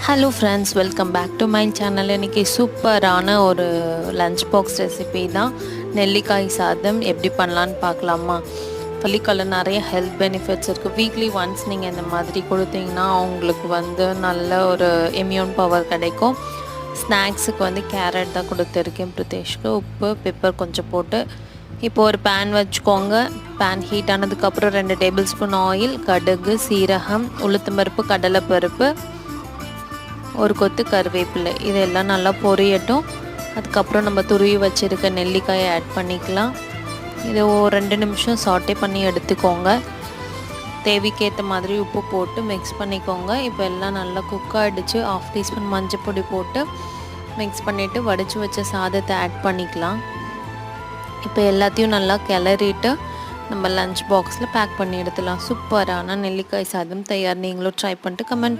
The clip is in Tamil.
Hello friends, welcome back to my channel. இன்றைக்கி சூப்பரான ஒரு லஞ்ச் பாக்ஸ் ரெசிபி தான். நெல்லிக்காய் சாதம் எப்படி பண்ணலான்னு பார்க்கலாமா? பள்ளிக்கால நிறைய ஹெல்த் பெனிஃபிட்ஸ் இருக்குது. வீக்லி ஒன்ஸ் நீங்கள் இந்த மாதிரி கொடுத்தீங்கன்னா அவங்களுக்கு நல்ல ஒரு இம்யூன் பவர் கிடைக்கும். ஸ்நாக்ஸுக்கு கேரட் தான் கொடுத்துருக்கேன் பிரித்தேஷ்க்கு. உப்பு பெப்பர் கொஞ்சம் போட்டு இப்போ ஒரு பேன் வச்சுக்கோங்க. பேன் ஹீட் ஆனதுக்கப்புறம் 2 டேபிள் ஸ்பூன் ஆயில், கடுகு, சீரகம், உளுத்தம்பருப்பு, கடலைப்பருப்பு, ஒரு கொத்து கருவேப்பிலை, இதெல்லாம் நல்லா பொரியட்டும். அதுக்கப்புறம் நம்ம துருவி வச்சுருக்க நெல்லிக்காயை ஆட் பண்ணிக்கலாம். இதை ஒரு 2 நிமிஷம் சாட்டே பண்ணி எடுத்துக்கோங்க. தேவைக்கேற்ற மாதிரி உப்பு போட்டு மிக்ஸ் பண்ணிக்கோங்க. இப்போ எல்லாம் நல்லா குக் ஆகிடுச்சு. 1/2 டீஸ்பூன் மஞ்சள் பொடி போட்டு மிக்ஸ் பண்ணிவிட்டு வடித்து வச்ச சாதத்தை ஆட் பண்ணிக்கலாம். இப்போ எல்லாத்தையும் நல்லா கிளறிட்டு நம்ம லஞ்ச் பாக்ஸில் பேக் பண்ணி எடுத்துலாம். சூப்பரான நெல்லிக்காய் சாதம் தயார். நீங்களும் ட்ரை பண்ணிட்டு கமெண்ட்